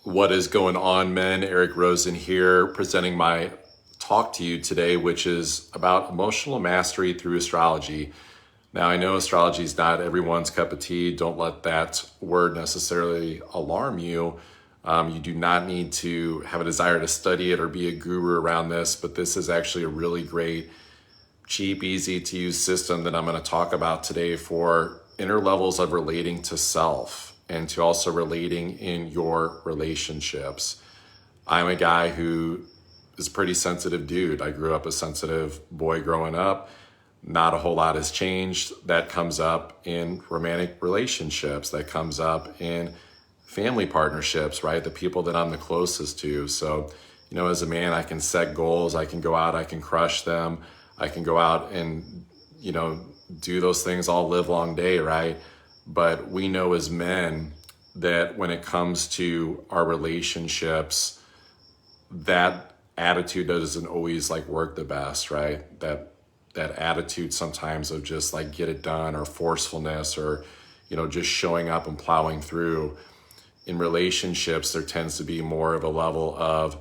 What is going on, men? Eric Rosen here, presenting my talk to you today, which is about emotional mastery through astrology. Now, I know astrology is not everyone's cup of tea. Don't let that word necessarily alarm you. You do not need to have a desire to study it or be a guru around this, but this is actually a really great, cheap, easy to use system that I'm going to talk about today for inner levels of relating to self and to also relating in your relationships. I'm a guy who is a pretty sensitive dude. I grew up a sensitive boy growing up. Not a whole lot has changed. That comes up in romantic relationships. That comes up in family partnerships, right? The people that I'm the closest to. So, as a man, I can set goals. I can go out, I can crush them. I can go out and, do those things all live long day, right? But we know as men that when it comes to our relationships, that attitude doesn't always work the best, right? That attitude sometimes of just get it done, or forcefulness, or just showing up and plowing through. In relationships, there tends to be more of a level of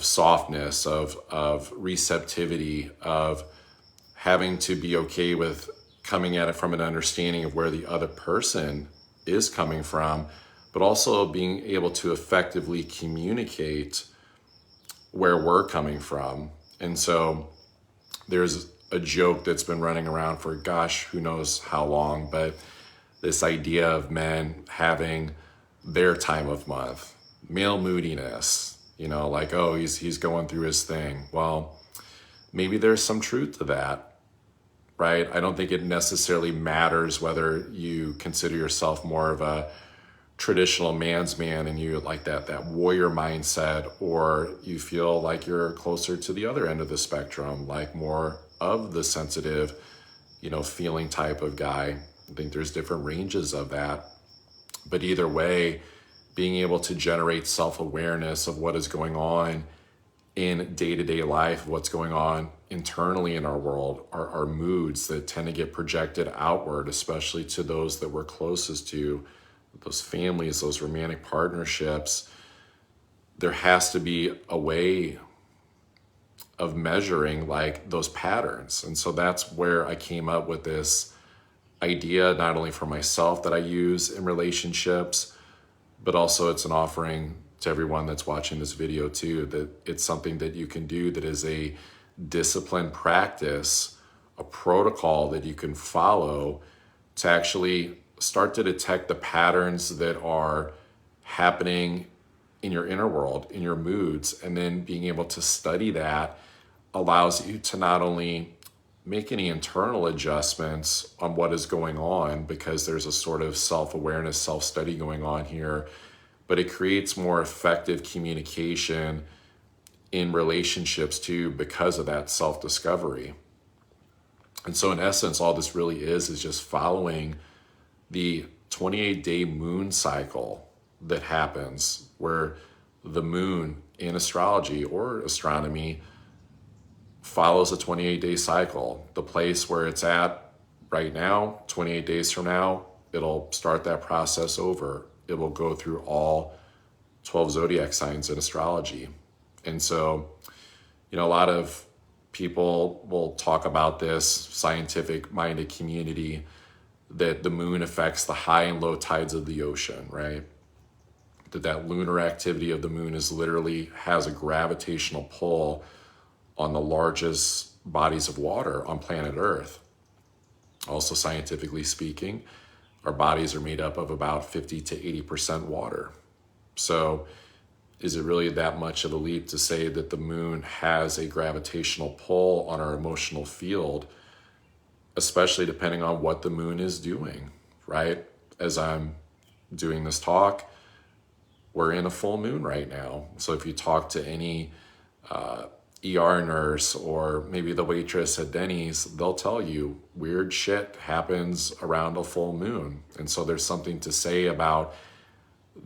softness, of receptivity, of having to be okay with coming at it from an understanding of where the other person is coming from, but also being able to effectively communicate where we're coming from. And so there's a joke that's been running around for gosh, who knows how long, but this idea of men having their time of month, male moodiness, oh, he's going through his thing. Well, maybe there's some truth to that, right? I don't think it necessarily matters whether you consider yourself more of a traditional man's man and you like that warrior mindset, or you feel like you're closer to the other end of the spectrum, like more of the sensitive, feeling type of guy. I think there's different ranges of that. But either way, being able to generate self-awareness of what is going on in day-to-day life, what's going on internally in our world, our moods that tend to get projected outward, especially to those that we're closest to, those families, those romantic partnerships. There has to be a way of measuring those patterns. And so that's where I came up with this idea, not only for myself that I use in relationships, but also it's an offering to everyone that's watching this video too, that it's something that you can do that is a disciplined practice, a protocol that you can follow to actually start to detect the patterns that are happening in your inner world, in your moods, and then being able to study that allows you to not only make any internal adjustments on what is going on, because there's a sort of self-awareness, self-study going on here, but it creates more effective communication in relationships too, because of that self-discovery. And so in essence, all this really is just following the 28-day moon cycle that happens, where the moon in astrology or astronomy follows a 28-day cycle. The place where it's at right now, 28 days from now, it'll start that process over. It will go through all 12 zodiac signs in astrology. And so, a lot of people will talk about this, scientific-minded community, that the moon affects the high and low tides of the ocean, right? That lunar activity of the moon has a gravitational pull on the largest bodies of water on planet Earth. Also, scientifically speaking, our bodies are made up of about 50 to 80% water. So is it really that much of a leap to say that the moon has a gravitational pull on our emotional field, especially depending on what the moon is doing, right? As I'm doing this talk, we're in a full moon right now. So if you talk to any ER nurse or maybe the waitress at Denny's, they'll tell you weird shit happens around a full moon. And so there's something to say about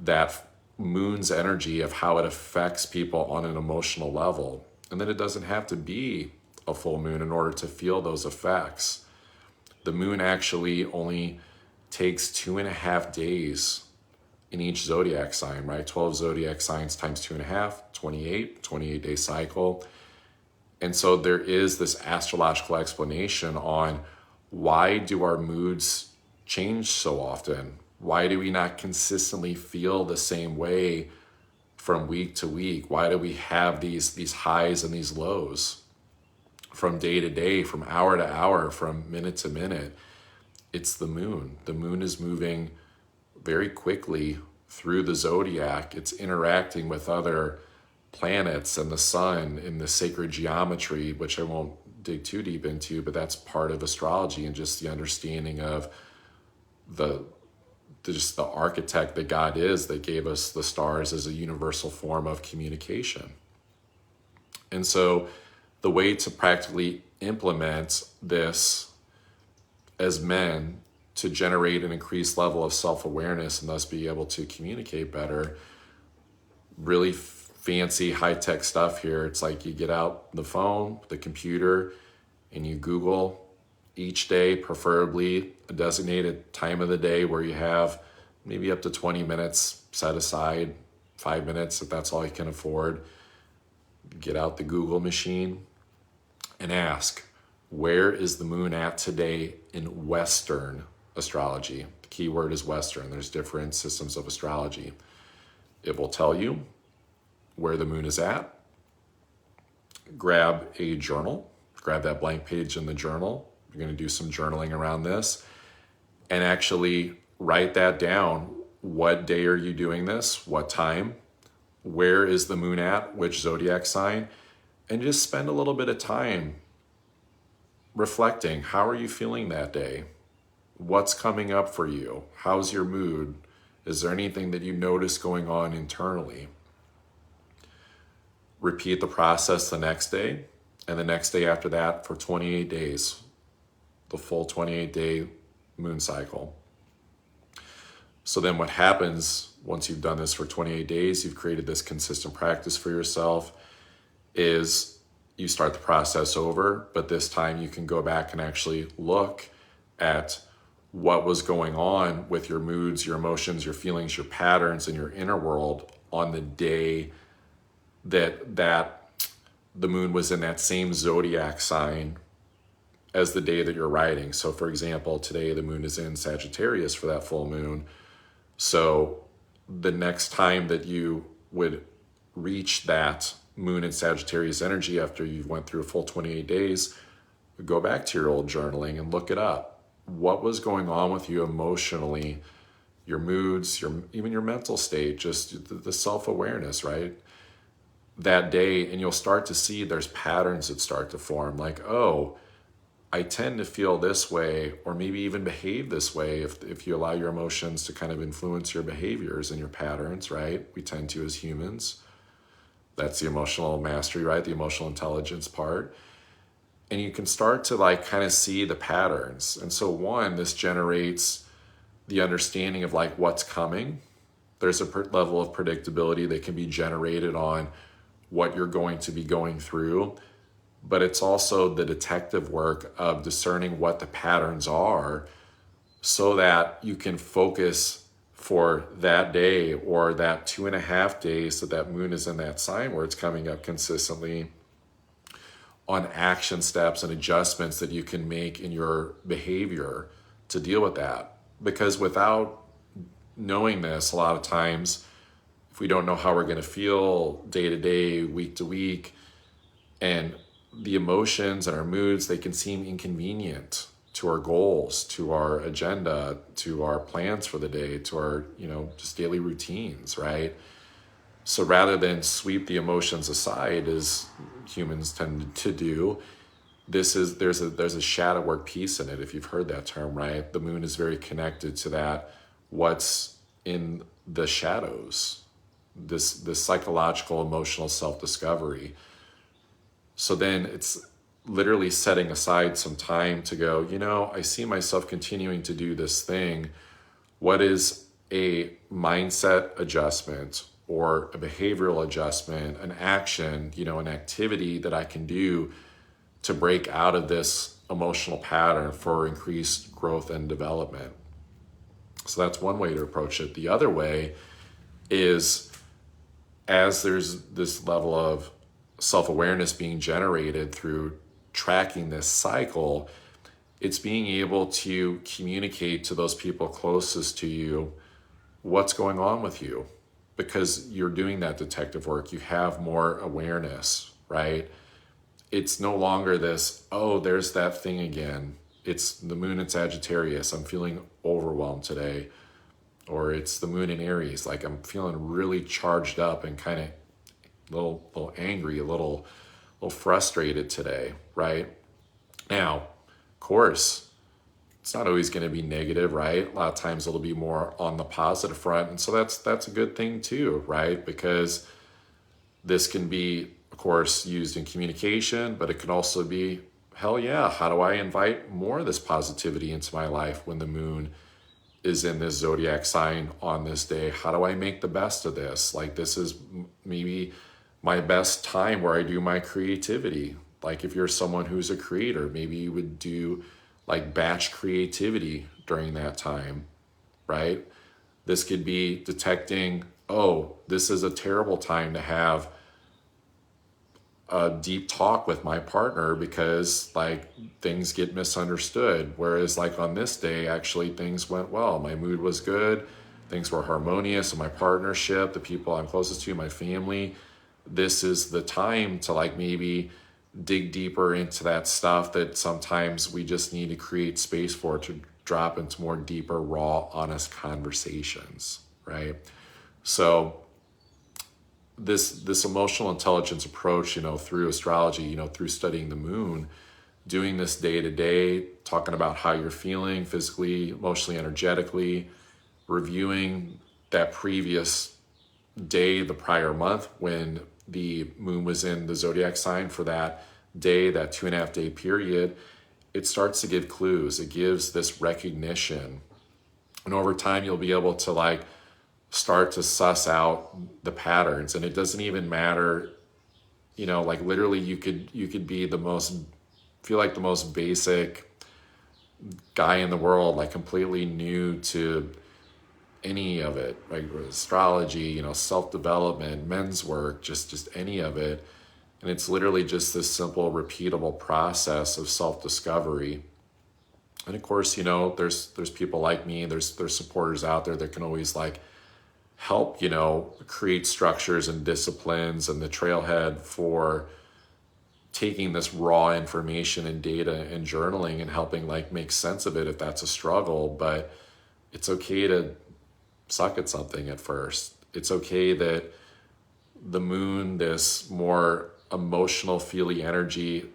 that moon's energy, of how it affects people on an emotional level. And then it doesn't have to be a full moon in order to feel those effects. The moon actually only takes 2.5 days in each zodiac sign, right? 12 zodiac signs times 2.5, 28-day cycle. And so there is this astrological explanation on why do our moods change so often? Why do we not consistently feel the same way from week to week? Why do we have these highs and these lows from day to day, from hour to hour, from minute to minute? It's the moon. The moon is moving very quickly through the zodiac. It's interacting with other planets and the sun in the sacred geometry, which I won't dig too deep into, but that's part of astrology and just the understanding of just the architect that God is, that gave us the stars as a universal form of communication. And so the way to practically implement this as men to generate an increased level of self-awareness and thus be able to communicate better, really fancy high-tech stuff here. It's like you get out the phone, the computer, and you Google each day, preferably a designated time of the day where you have maybe up to 20 minutes set aside, 5 minutes if that's all you can afford. Get out the Google machine and ask, where is the moon at today in Western astrology? The key word is Western. There's different systems of astrology. It will tell you where the moon is at. Grab a journal, grab that blank page in the journal. You're going to do some journaling around this and actually write that down. What day are you doing this? What time? Where is the moon at? Which zodiac sign? And just spend a little bit of time reflecting. How are you feeling that day? What's coming up for you? How's your mood? Is there anything that you notice going on internally? Repeat the process the next day and the next day after that for 28 days, the full 28-day moon cycle. So then what happens once you've done this for 28 days, you've created this consistent practice for yourself, is you start the process over, but this time you can go back and actually look at what was going on with your moods, your emotions, your feelings, your patterns, and your inner world on the day that the moon was in that same zodiac sign as the day that you're writing. So for example, today the moon is in Sagittarius for that full moon. So the next time that you would reach that moon in Sagittarius energy after you went through a full 28 days, go back to your old journaling and look it up. What was going on with you emotionally, your moods, even your mental state, just the self-awareness, right? That day, and you'll start to see there's patterns that start to form, like, oh, I tend to feel this way, or maybe even behave this way if you allow your emotions to kind of influence your behaviors and your patterns, right? We tend to as humans. That's the emotional mastery, right? The emotional intelligence part. And you can start to like kind of see the patterns. And so one, this generates the understanding of like what's coming. There's a level of predictability that can be generated on what you're going to be going through. But it's also the detective work of discerning what the patterns are so that you can focus for that day or that 2.5 days that moon is in that sign where it's coming up consistently on action steps and adjustments that you can make in your behavior to deal with that. Because without knowing this, a lot of times, if we don't know how we're going to feel day to day, week to week, and the emotions and our moods, they can seem inconvenient to our goals, to our agenda, to our plans for the day, to our, just daily routines, right? So rather than sweep the emotions aside, as humans tend to do, there's a shadow work piece in it, if you've heard that term, right? The moon is very connected to that, what's in the shadows, this psychological, emotional self-discovery. So then it's literally setting aside some time to go, I see myself continuing to do this thing. What is a mindset adjustment or a behavioral adjustment, an action, an activity that I can do to break out of this emotional pattern for increased growth and development? So that's one way to approach it. The other way is, as there's this level of self-awareness being generated through tracking this cycle, it's being able to communicate to those people closest to you what's going on with you, because you're doing that detective work. You have more awareness, right? It's no longer this, oh, there's that thing again. It's the moon in Sagittarius. I'm feeling overwhelmed today. Or it's the moon in Aries. Like, I'm feeling really charged up and kind of a little angry, a little frustrated today, right? Now, of course, it's not always going to be negative, right? A lot of times it'll be more on the positive front. And so that's a good thing too, right? Because this can be, of course, used in communication, but it can also be, hell yeah, how do I invite more of this positivity into my life when the moon is in this zodiac sign on this day? How do I make the best of this? Like, this is maybe my best time where I do my creativity. Like, if you're someone who's a creator, maybe you would do like batch creativity during that time, right? This could be detecting, oh, this is a terrible time to have a deep talk with my partner because like things get misunderstood. Whereas like on this day, actually things went well. My mood was good. Things were harmonious in my partnership, the people I'm closest to, my family. This is the time to like maybe dig deeper into that stuff that sometimes we just need to create space for, to drop into more deeper, raw, honest conversations, right? So this emotional intelligence approach, through astrology, through studying the moon, doing this day to day, talking about how you're feeling physically, emotionally, energetically, reviewing that previous day, the prior month, when the moon was in the zodiac sign for that day, that 2.5 day period, it starts to give clues. It gives this recognition. And over time, you'll be able to like start to suss out the patterns. And it doesn't even matter, like literally you could be feel like the most basic guy in the world, like completely new to any of it, like astrology, self-development, men's work, just any of it. And it's literally just this simple, repeatable process of self-discovery. And of course, there's people like me, there's supporters out there that can always like help, create structures and disciplines and the trailhead for taking this raw information and data and journaling and helping like make sense of it if that's a struggle. But it's okay to suck at something at first. It's okay that the moon, this more emotional, feely energy,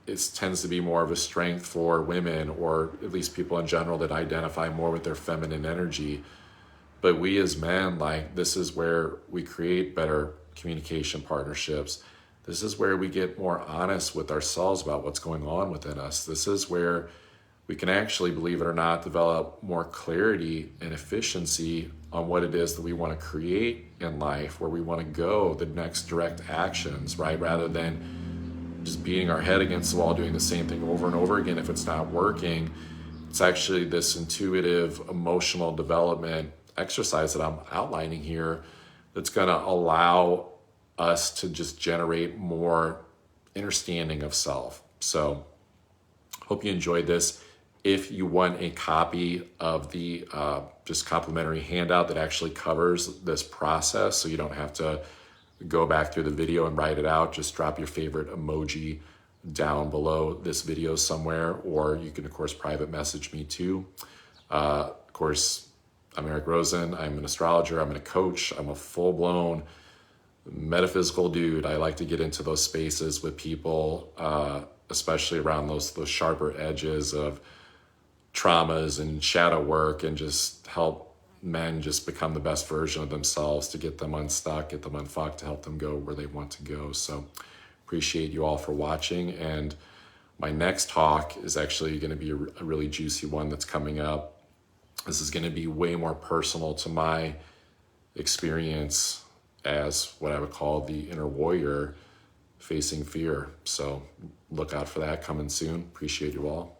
tends to be more of a strength for women, or at least people in general that identify more with their feminine energy. But we as men, like, this is where we create better communication partnerships. This is where we get more honest with ourselves about what's going on within us. This is where we can actually, believe it or not, develop more clarity and efficiency on what it is that we want to create in life, where we want to go, the next direct actions, right? Rather than just beating our head against the wall, doing the same thing over and over again. If it's not working, it's actually this intuitive, emotional development exercise that I'm outlining here that's going to allow us to just generate more understanding of self. So hope you enjoyed this. If you want a copy of the just complimentary handout that actually covers this process, so you don't have to go back through the video and write it out, just drop your favorite emoji down below this video somewhere, or you can, of course, private message me too. Of course, I'm Eric Rosen. I'm an astrologer. I'm a coach. I'm a full-blown metaphysical dude. I like to get into those spaces with people, especially around those sharper edges of traumas and shadow work, and just help men just become the best version of themselves, to get them unstuck, get them unfucked, to help them go where they want to go. So appreciate you all for watching. And my next talk is actually going to be a really juicy one that's coming up. This is going to be way more personal to my experience as what I would call the inner warrior facing fear. So look out for that coming soon. Appreciate you all.